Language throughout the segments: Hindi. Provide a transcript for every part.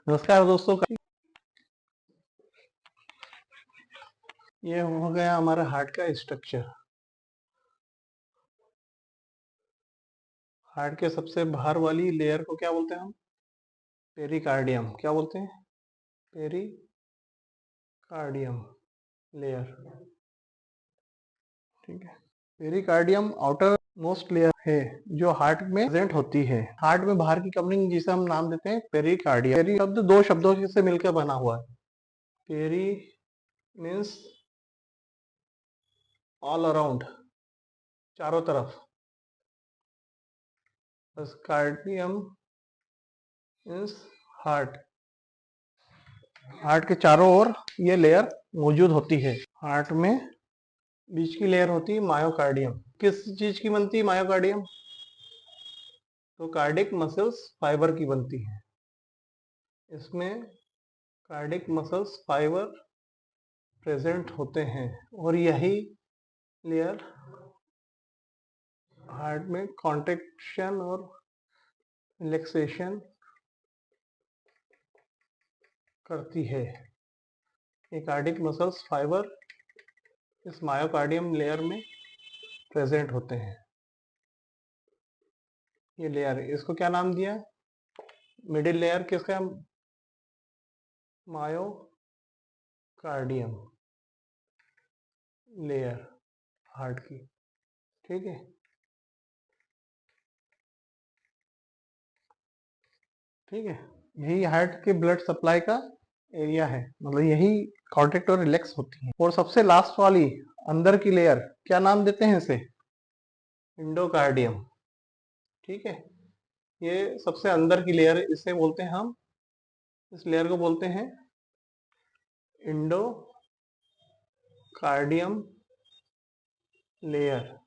नमस्कार दोस्तों। ये हो गया हमारा हार्ट का स्ट्रक्चर। हार्ट के सबसे बाहर वाली लेयर को क्या बोलते हैं हम? पेरिकार्डियम। क्या बोलते हैं? Pericardium layer. ठीक है। पेरिकार्डियम आउटर मोस्ट लेयर है जो हार्ट में प्रेजेंट होती है। हार्ट में बाहर की कवरिंग जिसे हम नाम देते हैं पेरिकार्डियम। पेरी शब्द दो शब्दों से मिलकर बना हुआ है। पेरी मीन्स ऑल अराउंड, चारों तरफ। बस कार्डियम मीन्स हार्ट। हार्ट के चारों ओर ये लेयर मौजूद होती है। हार्ट में बीच की लेयर होती है मायोकार्डियम। किस चीज की बनती है मायोकार्डियम? तो कार्डिक मसल्स फाइबर की बनती है। इसमें कार्डिक मसल्स फाइबर प्रेजेंट होते हैं और यही लेयर हार्ट में कॉन्ट्रैक्शन और रिलैक्सेशन करती है। ये कार्डिक मसल्स फाइबर इस मायोकार्डियम लेयर में प्रेजेंट होते हैं। ये लेयर, इसको क्या नाम दिया? मिडिल लेयर किसका? मायोकार्डियम लेयर हार्ट की। ठीक है। ठीक है। यही हार्ट के ब्लड सप्लाई का एरिया है, मतलब यही कॉन्ट्रैक्ट और रिलैक्स होती है। और सबसे लास्ट वाली अंदर की लेयर, क्या नाम देते हैं इसे? इंडोकार्डियम। ठीक है। ये सबसे अंदर की लेयर, इसे बोलते हैं हम, इस लेयर को बोलते हैं इंडोकार्डियम लेयर।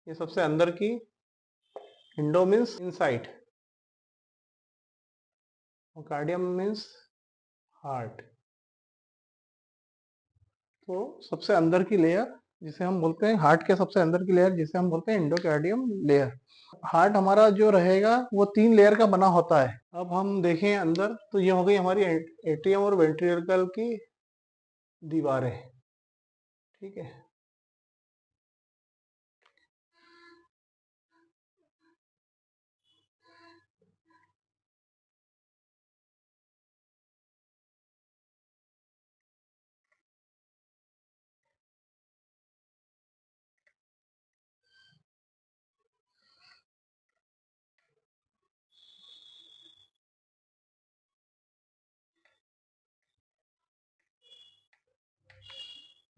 ये सबसे अंदर की, Indo means inside, cardium means heart. तो सबसे अंदर की लेयर जिसे हम बोलते हैं, हार्ट के सबसे अंदर की लेयर जिसे हम बोलते हैं इंडोकार्डियम लेयर। हार्ट हमारा जो रहेगा वो 3 लेयर का बना होता है। अब हम देखें अंदर तो ये हो गई हमारी एट्रियम और वेंट्रिकल की दीवारें। ठीक है।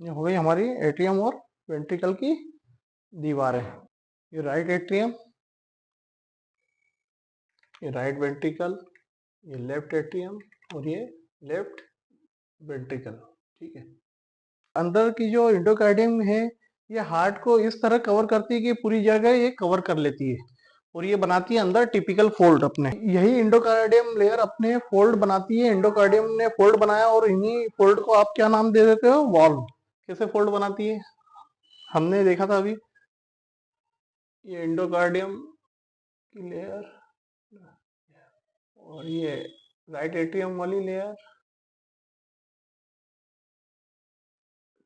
ये हो गई हमारी एट्रियम और वेंट्रिकल की दीवारें। ये राइट एट्रियम, ये राइट वेंट्रिकल, ये लेफ्ट एट्रियम और ये लेफ्ट वेंट्रिकल। ठीक है। अंदर की जो इंडोकार्डियम है ये हार्ट को इस तरह कवर करती है कि पूरी जगह ये कवर कर लेती है और ये बनाती है अंदर टिपिकल फोल्ड अपने। यही इंडोकार्डियम लेयर अपने फोल्ड बनाती है। इंडोकार्डियम ने फोल्ड बनाया और इन्हीं फोल्ड को आप क्या नाम दे देते हो? वॉल्व। कैसे फोल्ड बनाती है हमने देखा था अभी। ये इंडोकार्डियम की लेयर और ये राइट एट्रियम वाली लेयर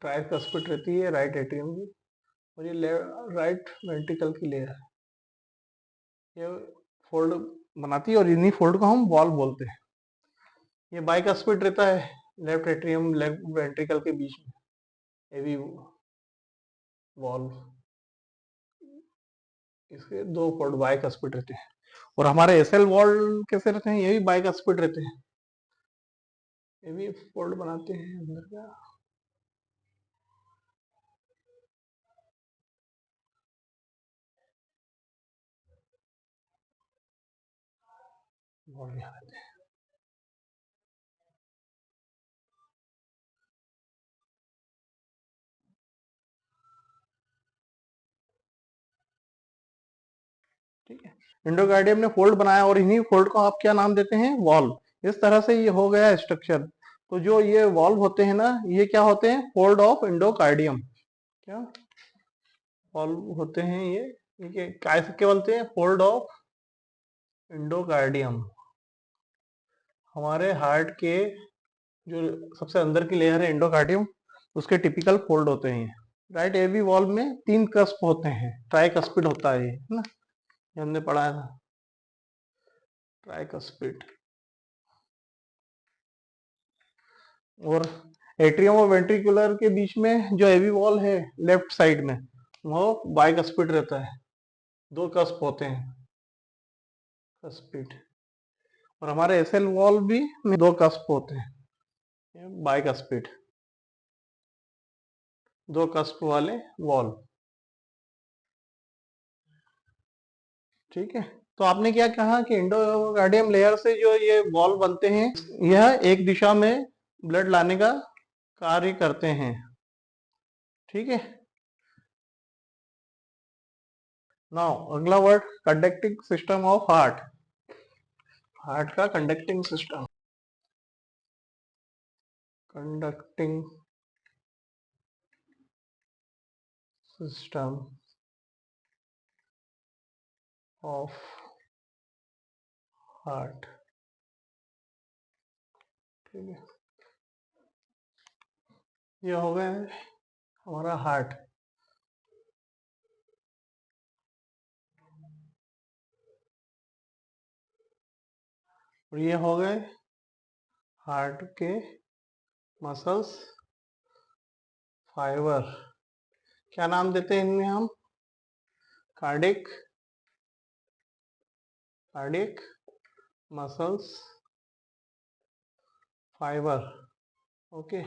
ट्राइकस्पिड रहती है राइट एट्रियम की, और ये राइट वेंट्रिकल की लेयर ये फोल्ड बनाती है और इन्हीं फोल्ड को हम वॉल्व बोलते हैं। ये बाइकस्पिड रहता है लेफ्ट एट्रियम लेफ्ट वेंट्रिकल के बीच में, ये भी वॉल्व। इसके 2 फोल्ड बाइकस्पिड रहते हैं। और हमारे एसएल वॉल्व कैसे रहते हैं? ये भी बाइकस्पिड रहते हैं, ये भी फोल्ड बनाते हैं अंदर का। वॉल्व यहाँ रहते हैं। ठीक है। इंडोकार्डियम ने फोल्ड बनाया और इन्हीं फोल्ड को आप क्या नाम देते हैं? वॉल्व। इस तरह से ये हो गया स्ट्रक्चर। तो जो ये वॉल्व होते हैं ना, ये क्या होते हैं? Fold of endocardium. क्या वॉल्व होते हैं ये काय से क्या बनते हैं? Fold of endocardium. हमारे हार्ट के जो सबसे अंदर की लेयर है एंडोकार्डियम, उसके टिपिकल फोल्ड होते हैं। राइट एवी वॉल में 3 कस्प होते हैं, ट्राइकस्पिड होता है ये, है ना, ये हमने पढ़ा था, ट्राइकस्पिड। और एट्रियम और वेंट्रिकुलर के बीच में जो एवी वॉल है लेफ्ट साइड में, वो बाइकस्पिड रहता है, 2 कस्प होते हैं, कस्पिड। और हमारे एसएल वॉल भी में 2 कस्प होते हैं, बाइकस्पिड, 2 कस्प वाले वॉल। ठीक है, तो आपने क्या कहा कि एंडोकार्डियम लेयर से जो ये वॉल बनते हैं, यह एक दिशा में ब्लड लाने का कार्य करते हैं। ठीक है, नाउ अगला word, conducting system of heart. Heart का conducting system, conducting system of heart. ठीक है, ये हो गया हमारा हार्ट। और ये हो गए हार्ट के मसल्स, फाइबर। क्या नाम देते हैं इनमें हम? Cardiac, cardiac muscles fibre. Okay,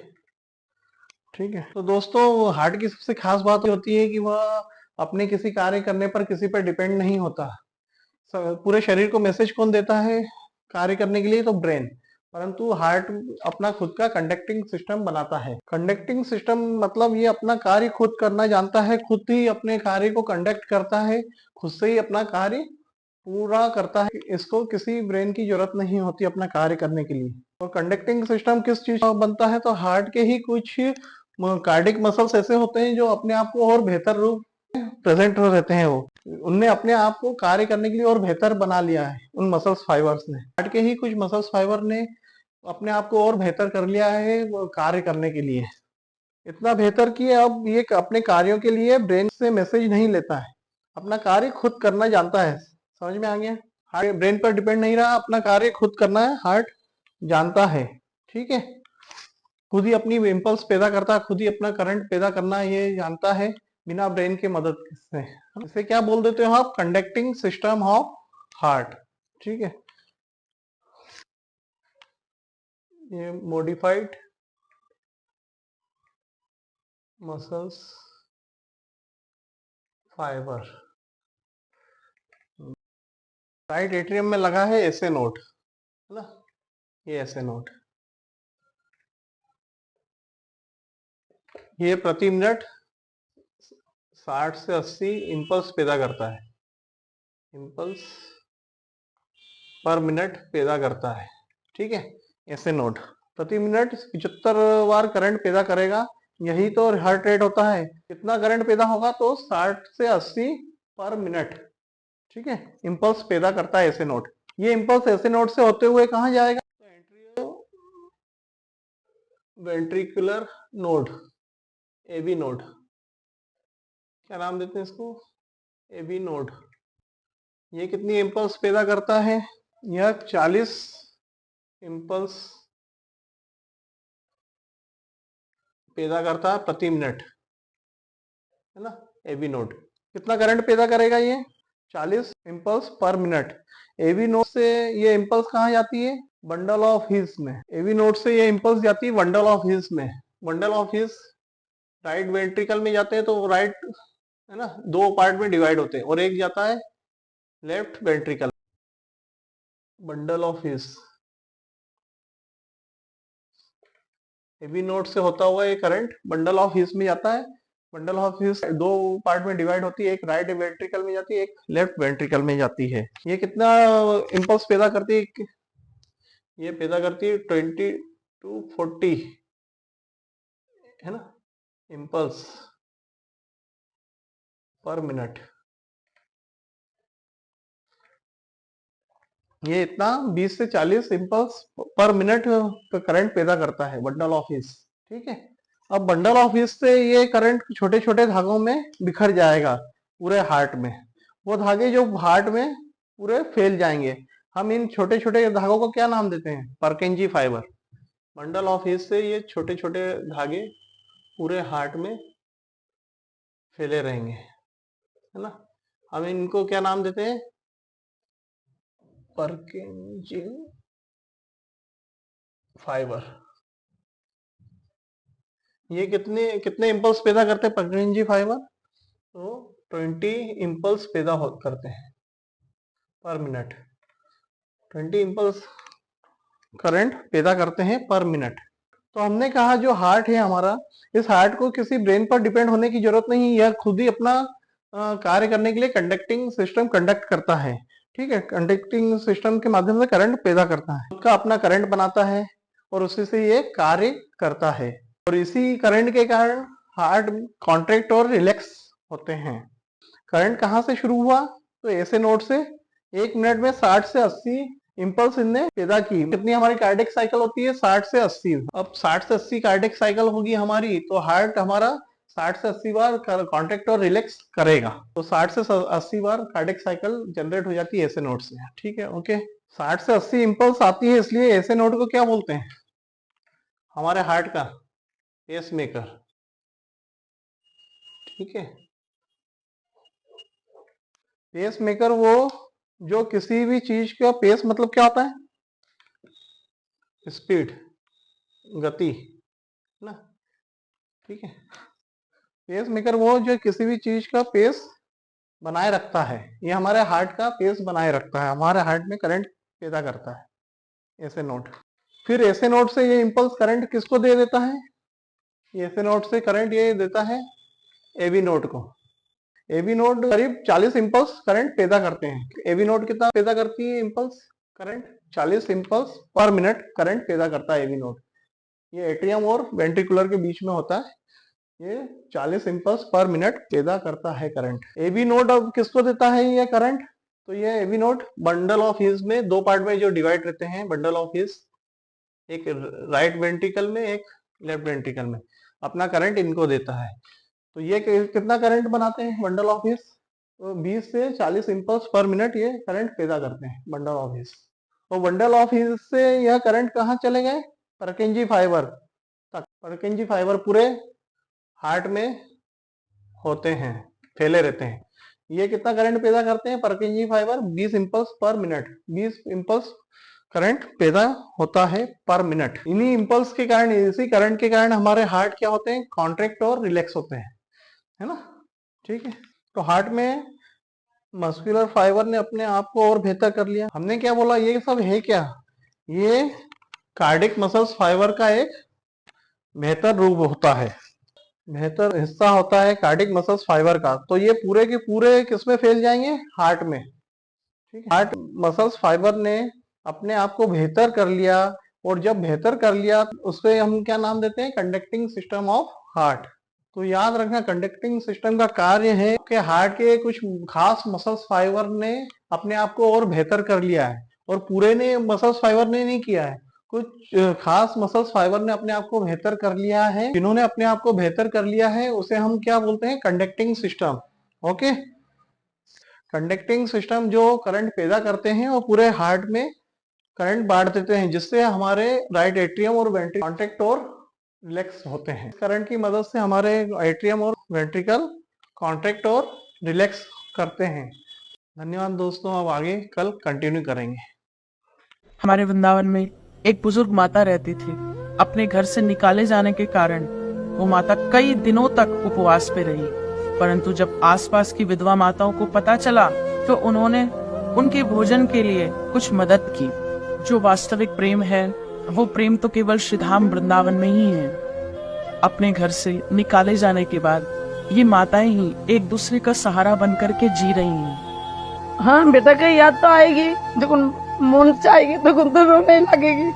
ठीक है। तो दोस्तों, हार्ट की सबसे खास बात होती है कि वह अपने किसी कार्य करने पर किसी पर डिपेंड नहीं होता। पूरे शरीर को मैसेज कौन देता है कार्य करने के लिए? तो ब्रेन। परंतु हार्ट अपना खुद का कंडक्टिंग सिस्टम बनाता है। कंडक्टिंग सिस्टम मतलब ये अपना कार्य खुद करना जानता है, खुद ही अपने कार्य को कंडक्ट करता है, खुद से ही अपना कार्य पूरा करता है। इसको किसी ब्रेन की जरूरत नहीं होती अपना कार्य करने के लिए। और कंडक्टिंग सिस्टम किस चीज का बनता है? तो हार्ट के ही कुछ कार्डिक मसल्स ऐसे होते हैं जो अपने आप को और बेहतर रूप प्रेजेंट रहते हैं। वो उनने अपने आप को कार्य करने के लिए और बेहतर बना लिया है, उन मसल्स फाइबर्स ने। हार्ट के ही कुछ मसल्स फाइबर ने अपने आप को और बेहतर कर लिया है वो कार्य करने के लिए। इतना बेहतर कि अब ये अपने कार्यों के लिए ब्रेन से मैसेज नहीं लेता है, अपना कार्य खुद करना जानता है। समझ में आ गया? हार्ट ब्रेन पर डिपेंड नहीं रहा, अपना कार्य खुद करना है, हार्ट जानता है। ठीक है, खुद ही अपनी इम्पल्स पैदा करता है, खुद ही अपना करंट पैदा करना ये जानता है बिना ब्रेन के मदद से। इसे क्या बोल देते हो आप? Conducting system of heart. ठीक है, ये modified muscles fibre. Right atrium में लगा है ऐसे नोट, है ना, ये ऐसे नोट, ये प्रति मिनट 60 से 80 इम्पल्स पैदा करता है, इम्पल्स पर मिनट पैदा करता है। ठीक है, ऐसे नोट प्रति मिनट 75 बार करंट पैदा करेगा। यही तो हार्ट रेट होता है। कितना करंट पैदा होगा? तो 60 से 80 पर मिनट। ठीक है, इम्पल्स पैदा करता है ऐसे नोट। ये इम्पल्स ऐसे नोट से होते हुए कहाँ जाएगा? तो atrioventricular node, AB node. क्या नाम देते हैं इसको? AB node. ये कितनी इम्पल्स पैदा करता है? यह 40 इम्पल्स पैदा करता है प्रति मिनट, है ना, एबी नोड। कितना करंट पैदा करेगा ये? 40 impulse per minute. AB node से ये इम्पल्स कहाँ जाती है? बंडल ऑफ हिल्स में। एबी नोड से ये इम्पल्स जाती है बंडल ऑफ हिल्स में। Bundle of hills right ventricle में जाते हैं, तो राइट, है ना, 2 पार्ट में डिवाइड होते हैं, और एक जाता है left ventricle. Bundle of His, AB node से होता हुआ ये करंट बंडल ऑफ हिल्स में जाता है। बंडल ऑफ हिल्स 2 पार्ट में डिवाइड होती है, एक राइट वेंट्रिकल में जाती है, एक लेफ्ट वेंट्रिकल में जाती है। ये कितना इम्पल्स पैदा करती है? ये पैदा करती है 20 to 40, है ना, इम्पल्स पर मिनट। ये इतना 20 से 40 इम्पल्स पर मिनट करंट पैदा करता है बंडल ऑफ हीस। ठीक है, अब बंडल ऑफ हीस से ये करंट छोटे छोटे धागों में बिखर जाएगा पूरे हार्ट में। वो धागे जो हार्ट में पूरे फैल जाएंगे, हम इन छोटे छोटे धागों को क्या नाम देते हैं? Purkinje fibre. Bundle of his से ये छोटे छोटे धागे पूरे हार्ट में फैले रहेंगे, है ना। हम इनको क्या नाम देते हैं? Purkinje fibre. ये कितने कितने इम्पल्स पैदा करते हैं परकेंजी फाइबर? तो 20 इम्पल्स पैदा करते हैं पर मिनट। 20 इम्पल्स करंट पैदा करते हैं पर मिनट। तो हमने कहा जो हार्ट है हमारा, इस हार्ट को किसी ब्रेन पर डिपेंड होने की जरूरत नहीं, यह खुद ही अपना कार्य करने के लिए कंडक्टिंग सिस्टम कंडक्ट करता है। ठीक है, कंडक्टिंग सिस्टम के माध्यम से करंट पैदा करता है, खुद का अपना करंट बनाता है और उसी से ये कार्य करता है। और इसी करंट के कारण हार्ट कॉन्ट्रैक्ट और रिलैक्स होते हैं। करंट कहाँ से शुरू हुआ? तो ऐसे नोड से 1 मिनट में 60 से 80 इम्पल्स इनने पैदा की। कितनी हमारी कार्डियक साइकिल होती है? 60 से 80। अब 60 से 80 कार्डियक साइकिल होगी हमारी, तो हार्ट हमारा 60 से 80 बार कॉन्ट्रैक्ट और रिलैक्स करेगा। तो 60 से 80 बार कार्डियक साइकिल जनरेट हो जाती है ऐसे नोड से। ठीक है, ओके। 60 से 80 इम्पल्स आती है, इसलिए ऐसे नोड को क्या बोलते हैं? हमारे हार्ट का पेस मेकर। ठीक है, पेस मेकर वो जो किसी भी चीज का पेस मतलब क्या होता है? स्पीड, गति ना। ठीक है, पेस मेकर वो जो किसी भी चीज का पेस बनाए रखता है। ये हमारे हार्ट का पेस बनाए रखता है, हमारे हार्ट में करंट पैदा करता है ऐसे नोड। फिर ऐसे नोड से ये इम्पल्स करंट किसको दे देता है? ऐसे नोड से करंट ये देता है एवी नोड को। एवी नोड करीब 40 इम्पल्स करंट पैदा करते हैं। एवी नोड कितना पैदा करती है impulse current? 40 impulse per minute current पैदा करता है एवी नोड। ये एट्रियम और वेंट्रिकुलर के बीच में होता है। ये 40 इम्पल्स पर मिनट पैदा करता है करंट। एवी नोड अब किसको देता है ये करंट? तो ये AV node bundle of His में दो पार्ट में जो डिवाइड रहते हैं बंडल ऑफ हीस, एक राइट वेंट्रिकल में, एक लेफ्ट वेंट्रिकल में, अपना करंट इनको देता है। तो ये कितना करंट बनाते हैं बंडल ऑफ हीस? तो 20 से 40 इम्पल्स पर मिनट ये करंट पैदा करते हैं बंडल ऑफ हीस। तो बंडल ऑफ हीस से यह करंट कहाँ चले गए? परकेंजी फाइबर तक। परकेंजी फाइबर पूरे हार्ट में होते हैं, फैले रहते हैं। ये कितना करंट पैदा करते हैं Purkinje fibre? 20 impulse per minute. 20 impulse current पैदा होता है पर मिनट। इन्हीं इम्पल्स के कारण, इसी करंट के कारण हमारे हार्ट क्या होते हैं? कॉन्ट्रैक्ट और रिलैक्स होते हैं, है ना। ठीक है, तो हार्ट में मस्कुलर फाइबर ने अपने आप को और बेहतर कर लिया। हमने क्या बोला? ये सब है क्या? ये कार्डिक मसल्स फाइबर का एक बेहतर रूप होता है, बेहतर हिस्सा होता है कार्डिक मसल्स फाइबर का। तो ये पूरे के पूरे किसमें फैल जाएंगे? हार्ट में। ठीक है, हार्ट मसल्स फाइबर ने अपने आप को बेहतर कर लिया, और जब बेहतर कर लिया उससे हम क्या नाम देते हैं? Conducting system of heart. तो याद रखना, कंडक्टिंग सिस्टम का कार्य है कि हार्ट के कुछ खास मसल्स फाइबर ने अपने आप को और बेहतर कर लिया है, और पूरे ने मसल्स फाइबर ने नहीं किया है, कुछ खास मसल्स फाइबर ने अपने आप को बेहतर कर लिया है। जिन्होंने अपने आप को बेहतर कर लिया है उसे हम क्या बोलते हैं? Conducting system. Okay, conducting system जो करंट पैदा करते हैं और पूरे हार्ट में करंट बांट देते हैं, जिससे हमारे राइट एट्रियम और वेंट्रिकल कॉन्ट्रैक्ट और रिलैक्स होते हैं। करंट की मदद से हमारे एट्रियम और वेंट्रिकल कॉन्ट्रैक्ट और रिलैक्स करते हैं। धन्यवाद दोस्तों, अब आगे कल कंटिन्यू करेंगे। हमारे वृंदावन में एक बुजुर्ग माता रहती थी। अपने घर से निकाले जाने के कारण वो माता कई दिनों तक उपवास पे रही, परंतु जब आसपास की विधवा माताओं को पता चला तो उन्होंने उनके भोजन के लिए कुछ मदद की। जो वास्तविक प्रेम है वो प्रेम तो केवल श्रीधाम वृंदावन में ही है। अपने घर से निकाले जाने के बाद ये माताएं ही एक दूसरे का सहारा बन करके जी रही हैं। हाँ बेटा की याद तो आएगी, जब मन चाहेगी तो रोने लगेगी।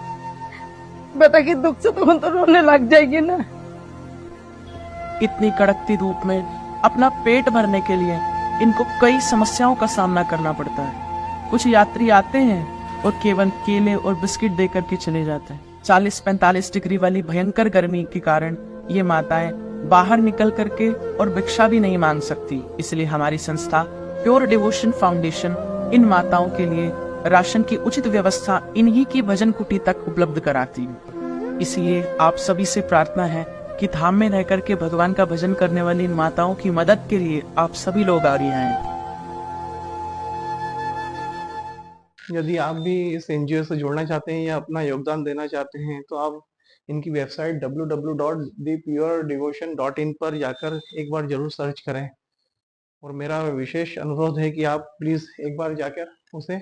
बेटा की दुख से तो रोने लग जाएगी ना। इतनी कड़कती धूप में अपना पेट भरने के लिए इनको कई समस्याओं का सामना करना पड़ता है। कुछ यात्री आते हैं और केवल केले और बिस्किट दे करके चले जाते हैं। 40-45 डिग्री वाली भयंकर गर्मी के कारण ये माताएं बाहर निकल करके और भिक्षा भी नहीं मांग सकती। इसलिए हमारी संस्था प्योर डिवोशन फाउंडेशन इन माताओं के लिए राशन की उचित व्यवस्था इन्हीं की भजन कुटी तक उपलब्ध कराती है। इसलिए आप सभी से प्रार्थना है कि धाम में रह करके भगवान का भजन करने वाली इन माताओं की मदद के लिए आप सभी लोग आगे आए। यदि आप भी इस एनजीओ से जुड़ना चाहते हैं या अपना योगदान देना चाहते हैं तो आप इनकी वेबसाइट www.thepuredevotion.in पर जाकर एक बार जरूर सर्च करें और मेरा विशेष अनुरोध है कि आप प्लीज एक बार जाकर उसे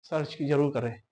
सर्च जरूर करें।